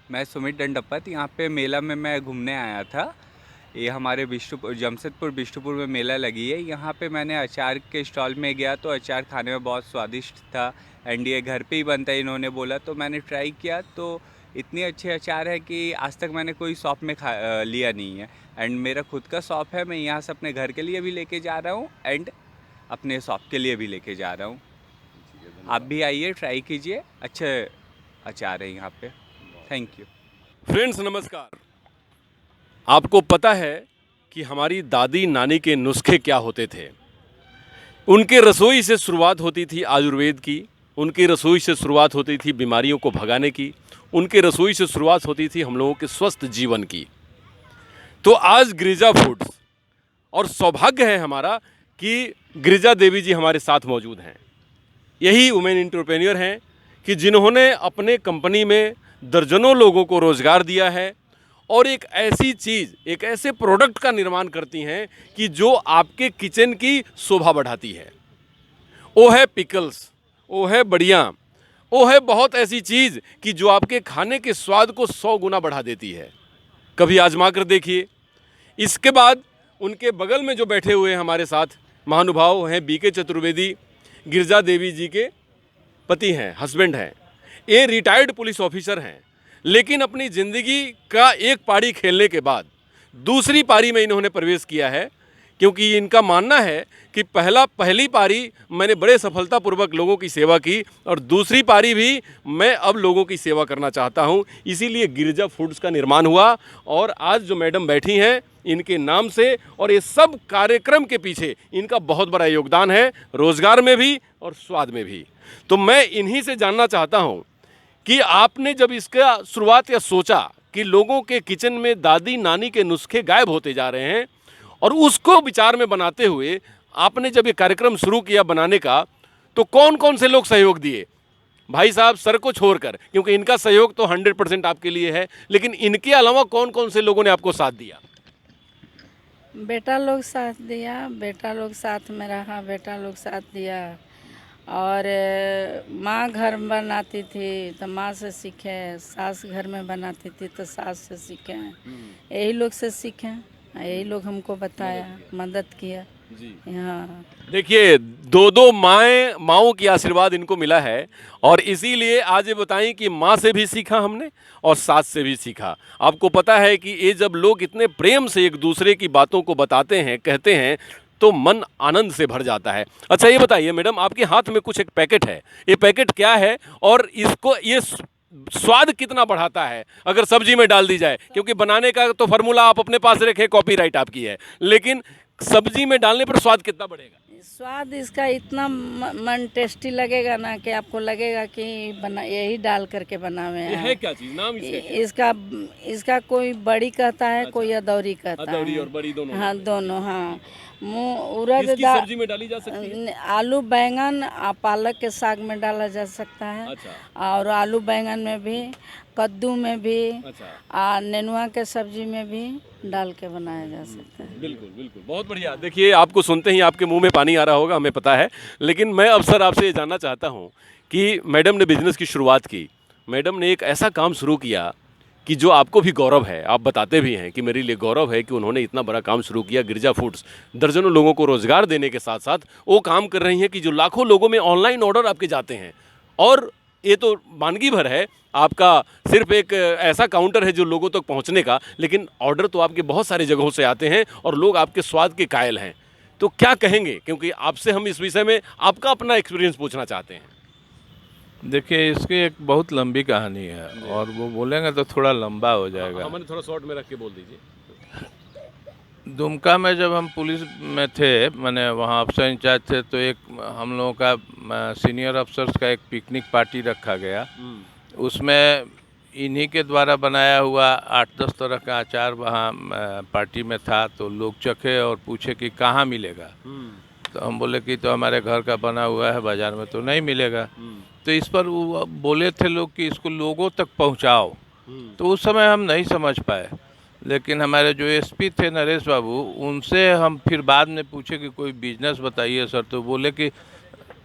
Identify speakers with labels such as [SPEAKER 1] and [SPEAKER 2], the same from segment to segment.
[SPEAKER 1] मैं सुमित दंडपत, यहाँ पे मेला में मैं घूमने आया था। ये हमारे जमशेदपुर बिष्टुपुर में मेला लगी है। यहाँ पे मैंने अचार के स्टॉल में गया तो अचार खाने में बहुत स्वादिष्ट था। एंड ये घर पे ही बनता है इन्होंने बोला, तो मैंने ट्राई किया। तो इतनी अच्छे अचार है कि आज तक मैंने कोई शॉप में लिया नहीं है। एंड मेरा खुद का शॉप है, मैं यहाँ से अपने घर के लिए भी लेके जा रहा हूँ एंड अपने शॉप के लिए भी लेके जा रहा हूँ। आप भी आइए, ट्राई कीजिए, अच्छे अचार है यहाँ पे। Thank you.
[SPEAKER 2] फ्रेंड्स नमस्कार। आपको पता है कि हमारी दादी नानी के नुस्खे क्या होते थे। उनके रसोई से शुरुआत होती थी आयुर्वेद की, उनकी रसोई से शुरुआत होती थी बीमारियों को भगाने की, उनके रसोई से शुरुआत होती थी हम लोगों के स्वस्थ जीवन की। तो आज गिरिजा फूड्स, और सौभाग्य है हमारा कि गिरिजा देवी जी हमारे साथ मौजूद हैं। यही वुमेन एंटरप्रेन्योर हैं कि जिन्होंने अपने कंपनी में दर्जनों लोगों को रोज़गार दिया है और एक ऐसी चीज़, एक ऐसे प्रोडक्ट का निर्माण करती हैं कि जो आपके किचन की शोभा बढ़ाती है। वो है पिकल्स, वो है बढ़िया, वो है बहुत ऐसी चीज़ कि जो आपके खाने के स्वाद को 100 गुना बढ़ा देती है। कभी आजमा कर देखिए। इसके बाद उनके बगल में जो बैठे हुए हैं हमारे साथ महानुभाव हैं बीके चतुर्वेदी, गिरिजा देवी जी के पति हैं, हस्बैंड हैं। ये रिटायर्ड पुलिस ऑफिसर हैं, लेकिन अपनी ज़िंदगी का एक पारी खेलने के बाद दूसरी पारी में इन्होंने प्रवेश किया है, क्योंकि इनका मानना है कि पहली पारी मैंने बड़े सफलतापूर्वक लोगों की सेवा की और दूसरी पारी भी मैं अब लोगों की सेवा करना चाहता हूं। इसीलिए गिरिजा फूड्स का निर्माण हुआ और आज जो मैडम बैठी हैं इनके नाम से और ये सब कार्यक्रम के पीछे इनका बहुत बड़ा योगदान है, रोज़गार में भी और स्वाद में भी। तो मैं इन्हीं से जानना चाहता हूँ कि आपने जब इसका शुरुआत या सोचा कि लोगों के किचन में दादी नानी के नुस्खे गायब होते जा रहे हैं और उसको विचार में बनाते हुए आपने जब ये कार्यक्रम शुरू किया बनाने का, तो कौन कौन से लोग सहयोग दिए? भाई साहब सर को छोड़कर, क्योंकि इनका सहयोग तो 100% आपके लिए है, लेकिन इनके अलावा कौन कौन से लोगों ने आपको साथ दिया?
[SPEAKER 3] बेटा लोग साथ दिया, बेटा लोग साथ में रहा, बेटा लोग साथ दिया। और माँ घर में बनाती थी तो माँ से सीखे, सास घर में बनाती थी तो सास से सीखे, यही लोग से सीखे, यही लोग हमको बताया, मदद किया
[SPEAKER 2] जी।
[SPEAKER 3] हाँ।
[SPEAKER 2] देखिए, दो माओं की आशीर्वाद इनको मिला है और इसीलिए आज ये बताएं कि माँ से भी सीखा हमने और सास से भी सीखा। आपको पता है कि ये जब लोग इतने प्रेम से एक दूसरे की बातों को बताते हैं, कहते हैं, तो मन आनंद से भर जाता है। अच्छा ये बताइए मैडम, आपके हाथ में कुछ एक पैकेट है, ये पैकेट क्या है और इसको ये स्वाद कितना बढ़ाता है अगर सब्जी में डाल दी जाए? क्योंकि बनाने का तो फार्मूला आप अपने पास रखें, कॉपीराइट आपकी है, लेकिन सब्जी में डालने पर स्वाद कितना बढ़ेगा?
[SPEAKER 3] स्वाद इसका इतना मन टेस्टी लगेगा ना कि आपको लगेगा कि बना यही डाल करके बनावे हैं।
[SPEAKER 2] ये है क्या चीज, नाम
[SPEAKER 3] इसका इसका कोई बड़ी कहता है, कोई अदौरी कहता है।
[SPEAKER 2] अदौरी और बड़ी दोनों?
[SPEAKER 3] हाँ दोनों, हाँ। उड़द
[SPEAKER 2] दाल सब्जी में डाली जा सकती है?
[SPEAKER 3] आलू बैंगन पालक के साग में डाला जा सकता है।
[SPEAKER 2] अच्छा।
[SPEAKER 3] और आलू बैंगन में भी, कद्दू में भी,
[SPEAKER 2] अच्छा।
[SPEAKER 3] नेनुआ के सब्जी में भी डाल के बनाया जा सकता है।
[SPEAKER 2] बिल्कुल बिल्कुल, बहुत बढ़िया। देखिए, आपको सुनते ही आपके मुंह में पानी आ रहा होगा, हमें पता है, लेकिन मैं अब सर आपसे ये जानना चाहता हूँ कि मैडम ने बिजनेस की शुरुआत की, मैडम ने एक ऐसा काम शुरू किया कि जो आपको भी गौरव है, आप बताते भी हैं कि मेरे लिए गौरव है कि उन्होंने इतना बड़ा काम शुरू किया। गिरिजा फूड्स दर्जनों लोगों को रोज़गार देने के साथ साथ वो काम कर रही हैं कि जो लाखों लोगों में ऑनलाइन ऑर्डर आपके जाते हैं। और ये तो वानगी भर है, आपका सिर्फ एक ऐसा काउंटर है जो लोगों तक पहुंचने का, लेकिन ऑर्डर तो आपके बहुत सारे जगहों से आते हैं और लोग आपके स्वाद के कायल हैं। तो क्या कहेंगे, क्योंकि आपसे हम इस विषय में आपका अपना एक्सपीरियंस पूछना चाहते हैं।
[SPEAKER 4] देखिए, इसकी एक बहुत लंबी कहानी है और वो बोलेंगे तो थोड़ा लंबा हो जाएगा।
[SPEAKER 2] हमें थोड़ा शॉर्ट में रख के बोल दीजिए।
[SPEAKER 4] दुमका में जब हम पुलिस में थे, मैंने वहाँ अफसर इंचार्ज थे, तो एक हम लोगों का सीनियर अफसर्स का एक पिकनिक पार्टी रखा गया। उसमें इन्हीं के द्वारा बनाया हुआ 8-10 तरह का अचार वहाँ पार्टी में था। तो लोग चखे और पूछे कि कहाँ मिलेगा। तो हम बोले कि तो हमारे घर का बना हुआ है, बाज़ार में तो नहीं मिलेगा। तो इस पर वो बोले थे लोग कि इसको लोगों तक पहुँचाओ। तो उस समय हम नहीं समझ पाए, लेकिन हमारे जो एसपी थे नरेश बाबू, उनसे हम फिर बाद में पूछे कि कोई बिजनेस बताइए सर। तो बोले कि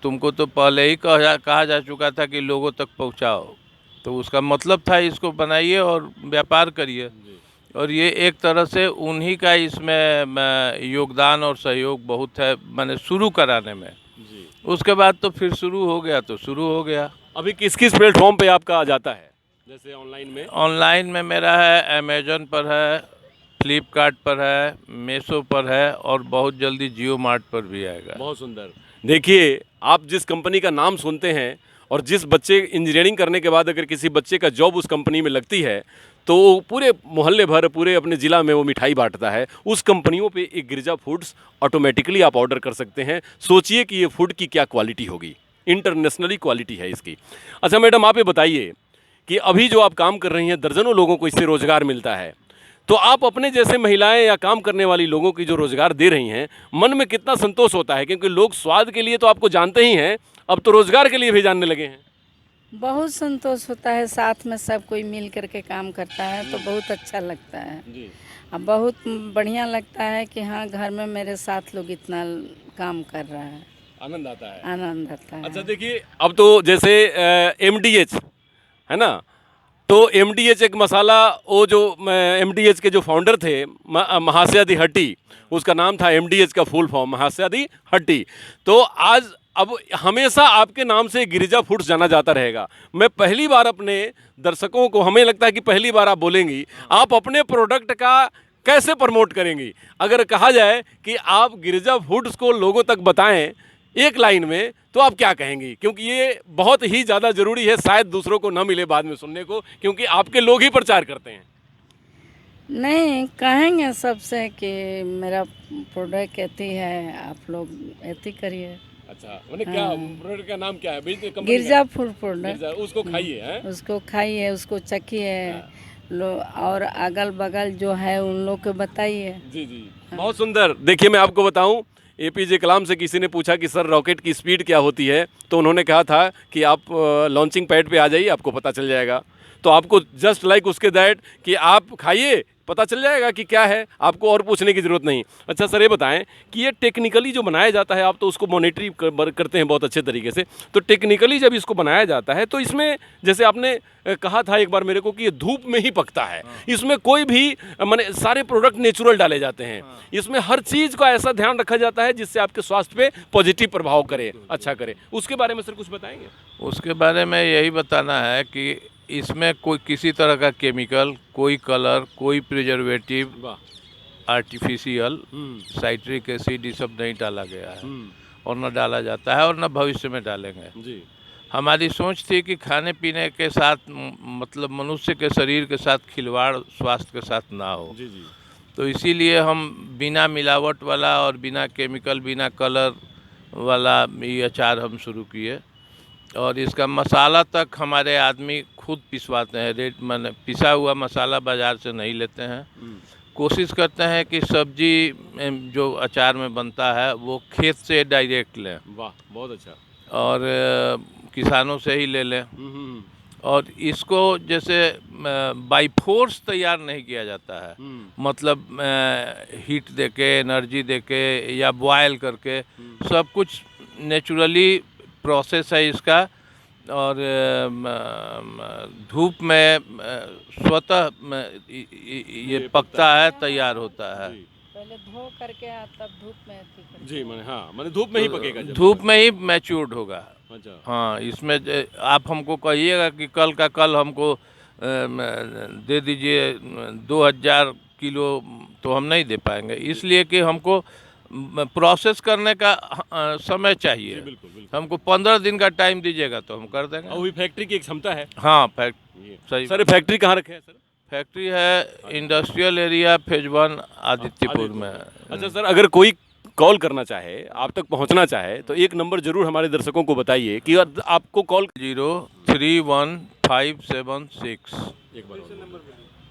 [SPEAKER 4] तुमको तो पहले ही कहा जा चुका था कि लोगों तक पहुंचाओ। तो उसका मतलब था इसको बनाइए और व्यापार करिए। और ये एक तरह से उन्हीं का इसमें योगदान और सहयोग बहुत है, मैंने शुरू कराने में। उसके बाद तो फिर शुरू हो गया तो शुरू हो गया।
[SPEAKER 2] अभी किस किस प्लेटफॉर्म पे आपका आ जाता है, जैसे
[SPEAKER 4] ऑनलाइन में मेरा है, अमेजन पर है, फ्लिपकार्ट पर है, मीशो पर है और बहुत जल्दी जियो मार्ट पर भी आएगा।
[SPEAKER 2] बहुत सुंदर। देखिए, आप जिस कंपनी का नाम सुनते हैं और जिस बच्चे इंजीनियरिंग करने के बाद अगर किसी बच्चे का जॉब उस कंपनी में लगती है तो पूरे मोहल्ले भर, पूरे अपने ज़िला में वो मिठाई बांटता है। उस कंपनियों पे एक गिरिजा फूड्स ऑटोमेटिकली आप ऑर्डर कर सकते हैं। सोचिए कि ये फूड की क्या क्वालिटी होगी, इंटरनेशनली क्वालिटी है इसकी। अच्छा मैडम, आप ये बताइए कि अभी जो आप काम कर रही हैं, दर्जनों लोगों को इससे रोज़गार मिलता है, तो आप अपने जैसे महिलाएं या काम करने वाली लोगों की जो रोज़गार दे रही हैं, मन में कितना संतोष होता है? क्योंकि लोग स्वाद के लिए तो आपको जानते ही हैं, अब तो रोज़गार के लिए भी जानने लगे हैं।
[SPEAKER 3] बहुत संतोष होता है, साथ में सब कोई मिल करके काम करता है तो बहुत अच्छा लगता है। अब बहुत बढ़िया लगता है कि हाँ, घर में मेरे साथ लोग इतना काम कर रहा है,
[SPEAKER 2] आनंद आता है।
[SPEAKER 3] आनंद आता है।
[SPEAKER 2] अच्छा देखिए, अब तो जैसे MDH है ना, तो MDH एक मसाला, वो जो MDH के जो फाउंडर थे महास्यादी हट्टी, उसका नाम था MDH का फुल फॉर्म महास्यादी हट्टी। तो आज अब हमेशा आपके नाम से गिरिजा फूड्स जाना जाता रहेगा। मैं पहली बार अपने दर्शकों को, हमें लगता है कि पहली बार आप बोलेंगी, आप अपने प्रोडक्ट का कैसे प्रमोट करेंगी? अगर कहा जाए कि आप गिरिजा फूड्स को लोगों तक बताएं एक लाइन में, तो आप क्या कहेंगी? क्योंकि ये बहुत ही ज़्यादा ज़रूरी है, शायद दूसरों को ना मिले बाद में सुनने को, क्योंकि आपके लोग ही प्रचार करते हैं।
[SPEAKER 3] नहीं, कहेंगे सबसे कि मेरा प्रोडक्ट ऐसी है, आप लोग ऐसी करिए।
[SPEAKER 2] अच्छा, मैंने क्या प्रोडक्ट का नाम क्या है?
[SPEAKER 3] गिरजा फूड प्रोडक्ट।
[SPEAKER 2] उसको खाइए हैं?
[SPEAKER 3] उसको खाइए, उसको चखिए, लो और अगल बगल जो है उन लोग को बताइए।
[SPEAKER 2] जी जी, बहुत सुंदर। देखिए, मैं आपको बताऊं, APJ कलाम से किसी ने पूछा कि सर रॉकेट की स्पीड क्या होती है, तो उन्होंने कहा था कि आप लॉन्चिंग पैड पे आ जाइए, आपको पता चल जाएगा। तो आपको जस्ट लाइक उसके दैट कि आप खाइए, पता चल जाएगा कि क्या है, आपको और पूछने की ज़रूरत नहीं। अच्छा सर, ये बताएं कि ये टेक्निकली जो बनाया जाता है, आप तो उसको मॉनिटरी करते हैं बहुत अच्छे तरीके से, तो टेक्निकली जब इसको बनाया जाता है तो इसमें जैसे आपने कहा था एक बार मेरे को कि ये धूप में ही पकता है, इसमें कोई भी माने सारे प्रोडक्ट नेचुरल डाले जाते हैं, इसमें हर चीज़ का ऐसा ध्यान रखा जाता है जिससे आपके स्वास्थ्य पे पॉजिटिव प्रभाव करे, अच्छा करे। उसके बारे में सर कुछ बताएंगे?
[SPEAKER 4] उसके बारे में यही बताना है कि इसमें कोई किसी तरह का केमिकल, कोई कलर, कोई प्रिजर्वेटिव, आर्टिफिशियल, साइट्रिक एसिड, ये सब नहीं डाला गया है और न डाला जाता है और न भविष्य में डालेंगे जी। हमारी सोच थी कि खाने पीने के साथ मतलब मनुष्य के शरीर के साथ खिलवाड़ स्वास्थ्य के साथ ना हो जी जी। तो इसीलिए हम बिना मिलावट वाला और बिना केमिकल, बिना कलर वाला ये अचार हम शुरू किए। और इसका मसाला तक हमारे आदमी खुद पिसवाते हैं, रेट मैंने पिसा हुआ मसाला बाज़ार से नहीं लेते हैं। कोशिश करते हैं कि सब्जी जो अचार में बनता है वो खेत से डायरेक्ट लें।
[SPEAKER 2] वाह, बहुत अच्छा।
[SPEAKER 4] और किसानों से ही ले लें। और इसको जैसे बाई फोर्स तैयार नहीं किया जाता है, मतलब हीट देके, एनर्जी देके या बॉयल करके, सब कुछ नेचुरली प्रोसेस है इसका। और धूप में स्वतः ये पकता है, तैयार होता है।
[SPEAKER 3] पहले धो करके तब धूप में
[SPEAKER 2] जी, मैंने हाँ, मैंने धूप में ही पकेगा,
[SPEAKER 4] धूप में ही मैच्योर्ड होगा।
[SPEAKER 2] अच्छा
[SPEAKER 4] हाँ, इसमें आप हमको कहिएगा कि कल का कल हमको दे दीजिए 2000 किलो, तो हम नहीं दे पाएंगे, इसलिए कि हमको प्रोसेस करने का समय चाहिए।
[SPEAKER 2] बिल्कुल, बिल्कुल।
[SPEAKER 4] हमको 15 दिन का टाइम दीजिएगा तो हम कर देंगे।
[SPEAKER 2] और भी फैक्ट्री की एक क्षमता है।
[SPEAKER 4] हाँ, सही।
[SPEAKER 2] सर फैक्ट्री कहाँ रखे हैं सर?
[SPEAKER 4] फैक्ट्री है इंडस्ट्रियल एरिया फेज 1 आदित्यपुर में।
[SPEAKER 2] अच्छा सर, अगर कोई कॉल करना चाहे, आप तक पहुंचना चाहे, तो एक नंबर जरूर हमारे दर्शकों को बताइए कि आपको कॉल
[SPEAKER 4] 03157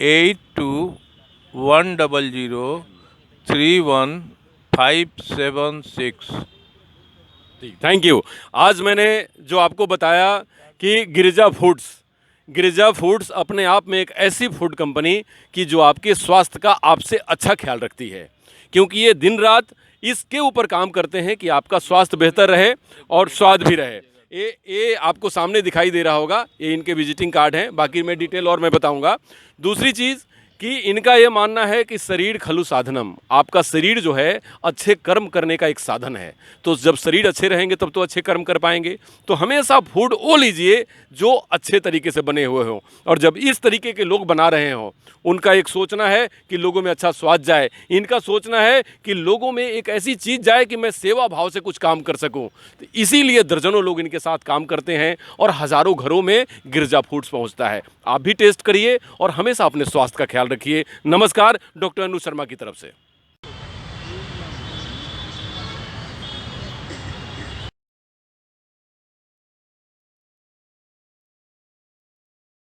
[SPEAKER 4] 8210031576।
[SPEAKER 2] Thank you. आज मैंने जो आपको बताया कि गिरिजा फूड्स अपने आप में एक ऐसी फूड कंपनी कि जो आपके स्वास्थ्य का आपसे अच्छा ख्याल रखती है, क्योंकि ये दिन रात इसके ऊपर काम करते हैं कि आपका स्वास्थ्य बेहतर रहे और स्वाद भी रहे। ये आपको सामने दिखाई दे रहा होगा, ये इनके विजिटिंग कार्ड हैं, बाकी मैं डिटेल और मैं बताऊंगा। दूसरी चीज़ कि इनका ये मानना है कि शरीर खलु साधनम, आपका शरीर जो है अच्छे कर्म करने का एक साधन है। तो जब शरीर अच्छे रहेंगे तब तो अच्छे कर्म कर पाएंगे। तो हमेशा फूड वो लीजिए जो अच्छे तरीके से बने हुए हों, और जब इस तरीके के लोग बना रहे हों, उनका एक सोचना है कि लोगों में अच्छा स्वाद जाए, इनका सोचना है कि लोगों में एक ऐसी चीज़ जाए कि मैं सेवा भाव से कुछ काम कर सकूं। तो इसीलिए दर्जनों लोग इनके साथ काम करते हैं और हज़ारों घरों में गिरिजा फूड्स पहुंचता है। आप भी टेस्ट करिए और हमेशा अपने स्वास्थ्य का ख्याल रखिए। नमस्कार, डॉक्टर अनु शर्मा की तरफ से।